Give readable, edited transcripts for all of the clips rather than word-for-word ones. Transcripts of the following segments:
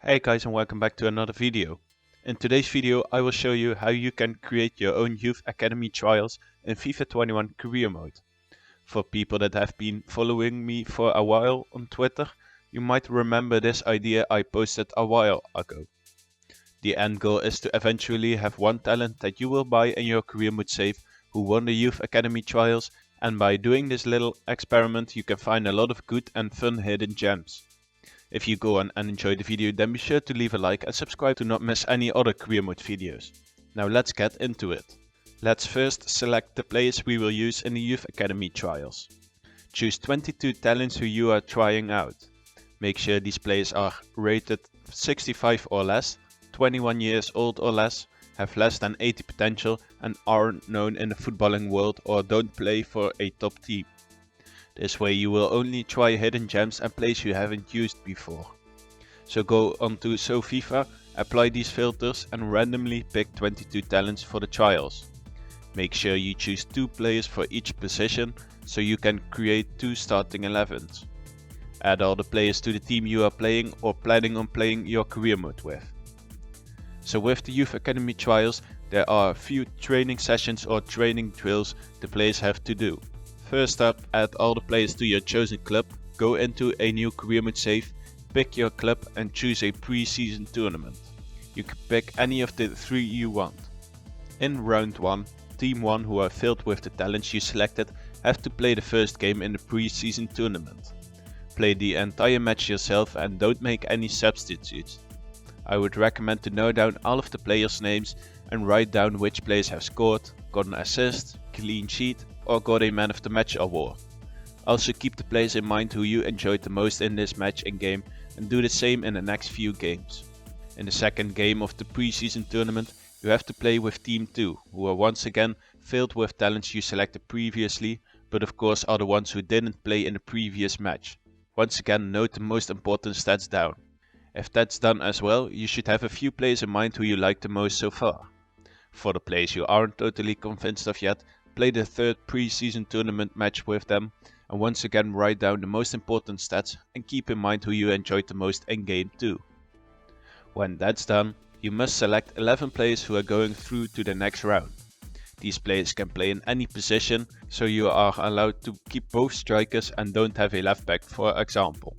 Hey guys, and welcome back to another video. In today's video I will show you how you can create your own youth academy trials in FIFA 21 career mode. For people that have been following me for a while on Twitter, you might remember this idea I posted a while ago. The end goal is to eventually have one talent that you will buy in your career mode save who won the youth academy trials, and by doing this little experiment you can find a lot of good and fun hidden gems. If you go on and enjoy the video, then be sure to leave a like and subscribe to not miss any other career mode videos. Now let's get into it. Let's first select the players we will use in the youth academy trials. Choose 22 talents who you are trying out. Make sure these players are rated 65 or less, 21 years old or less, have less than 80 potential and aren't known in the footballing world or don't play for a top team. This way you will only try hidden gems and players you haven't used before. So go onto FIFA, apply these filters and randomly pick 22 talents for the trials. Make sure you choose 2 players for each position so you can create 2 starting 11s. Add all the players to the team you are playing or planning on playing your career mode with. So with the youth academy trials there are a few training sessions or training drills the players have to do. First up, add all the players to your chosen club, go into a new career mode save, pick your club and choose a pre-season tournament. You can pick any of the 3 you want. In round 1, team 1 who are filled with the talents you selected have to play the first game in the pre-season tournament. Play the entire match yourself and don't make any substitutes. I would recommend to note down all of the players' names and write down which players have scored, got an assist, clean sheet or got a man of the match award. Also keep the players in mind who you enjoyed the most in this match and game and do the same in the next few games. In the second game of the pre-season tournament you have to play with team 2 who are once again filled with talents you selected previously, but of course are the ones who didn't play in the previous match. Once again note the most important stats down. If that's done as well, you should have a few players in mind who you like the most so far. For the players you aren't totally convinced of yet, play the third pre-season tournament match with them and once again write down the most important stats and keep in mind who you enjoyed the most in game 2. When that's done, you must select 11 players who are going through to the next round. These players can play in any position, so you are allowed to keep both strikers and don't have a left back for example.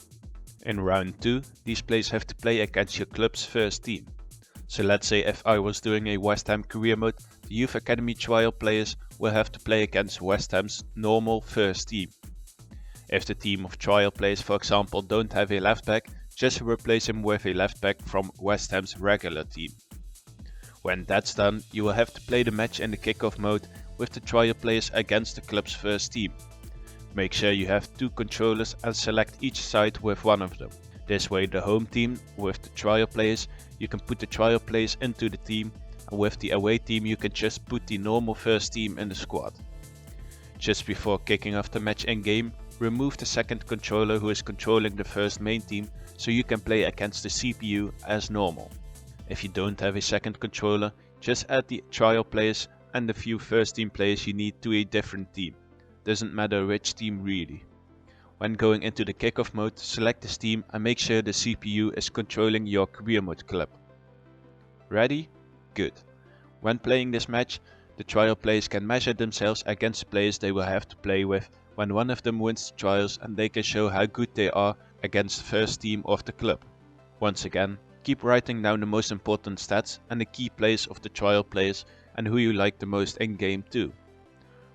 In round 2, these players have to play against your club's first team. So let's say if I was doing a West Ham career mode, the youth academy trial players will have to play against West Ham's normal first team. If the team of trial players for example don't have a left back, just replace him with a left back from West Ham's regular team. When that's done, you will have to play the match in the kickoff mode with the trial players against the club's first team. Make sure you have 2 controllers and select each side with one of them. This way the home team with the trial players, you can put the trial players into the team, and with the away team you can just put the normal first team in the squad. Just before kicking off the match in game, remove the second controller who is controlling the first main team so you can play against the CPU as normal. If you don't have a second controller, just add the trial players and the few first team players you need to a different team. Doesn't matter which team really. When going into the kickoff mode, select this team and make sure the CPU is controlling your career mode club. Ready? Good. When playing this match, the trial players can measure themselves against the players they will have to play with when one of them wins the trials, and they can show how good they are against the first team of the club. Once again, keep writing down the most important stats and the key players of the trial players and who you like the most in game 2.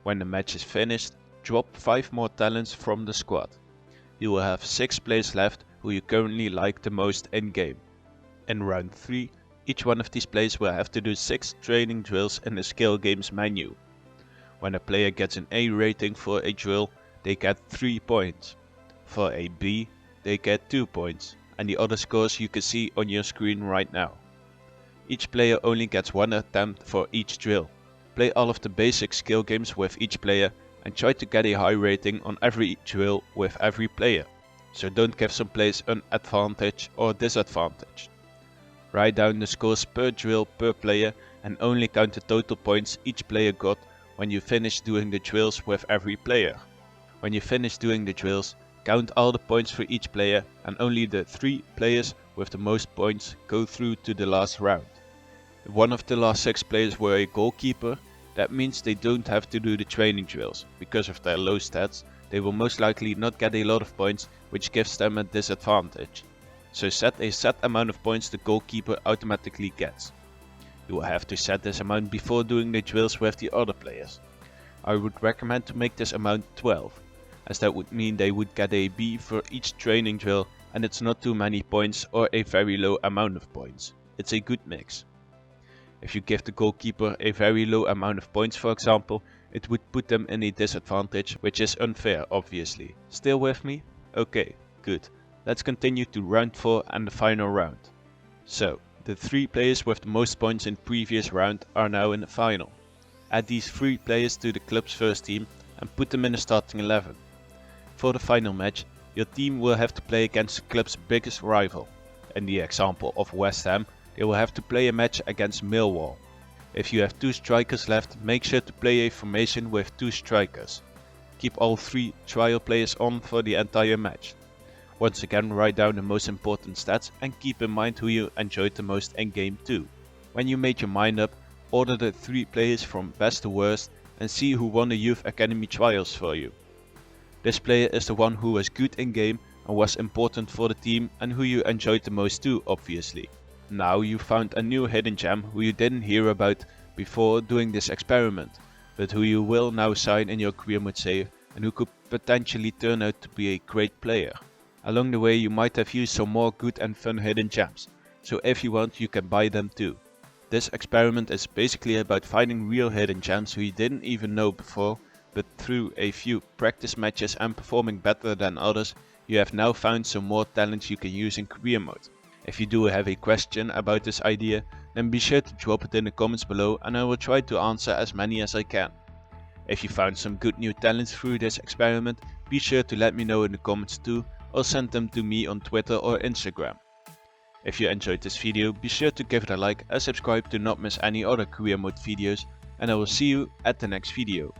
When the match is finished, drop 5 more talents from the squad. You will have 6 players left who you currently like the most in game. In round 3, each one of these players will have to do 6 training drills in the skill games menu. When a player gets an A rating for a drill, they get 3 points. For a B, they get 2 points, and the other scores you can see on your screen right now. Each player only gets 1 attempt for each drill. Play all of the basic skill games with each player and try to get a high rating on every drill with every player, so don't give some players an advantage or disadvantage. Write down the scores per drill per player and only count the total points each player got when you finish doing the drills with every player. When you finish doing the drills, Count all the points for each player, and only the 3 players with the most points go through to the last round. If one of the last 6 players were a goalkeeper, that means they don't have to do the training drills. Because of their low stats, they will most likely not get a lot of points, which gives them a disadvantage. So set a set amount of points the goalkeeper automatically gets. You will have to set this amount before doing the drills with the other players. I would recommend to make this amount 12, as that would mean they would get a B for each training drill, and it's not too many points or a very low amount of points. It's a good mix. If you give the goalkeeper a very low amount of points, for example, it would put them in a disadvantage, which is unfair, obviously. Still with me? Okay, good. Let's continue to round 4 and the final round. So, the 3 players with the most points in previous round are now in the final. Add these 3 players to the club's first team and put them in the starting 11. For the final match, your team will have to play against the club's biggest rival. In the example of West Ham, they will have to play a match against Millwall. If you have 2 strikers left, make sure to play a formation with 2 strikers. Keep all 3 trial players on for the entire match. Once again, write down the most important stats and keep in mind who you enjoyed the most in game 2. When you made your mind up, order the 3 players from best to worst and see who won the Youth Academy trials for you. This player is the one who was good in game and was important for the team and who you enjoyed the most too, obviously. Now you found a new hidden gem who you didn't hear about before doing this experiment, but who you will now sign in your career mode save and who could potentially turn out to be a great player. Along the way you might have used some more good and fun hidden gems, so if you want you can buy them too. This experiment is basically about finding real hidden gems who you didn't even know before, but through a few practice matches and performing better than others, you have now found some more talents you can use in career mode. If you do have a question about this idea, then be sure to drop it in the comments below and I will try to answer as many as I can. If you found some good new talents through this experiment, be sure to let me know in the comments too, or send them to me on Twitter or Instagram. If you enjoyed this video, be sure to give it a like and subscribe to not miss any other career mode videos, and I will see you at the next video.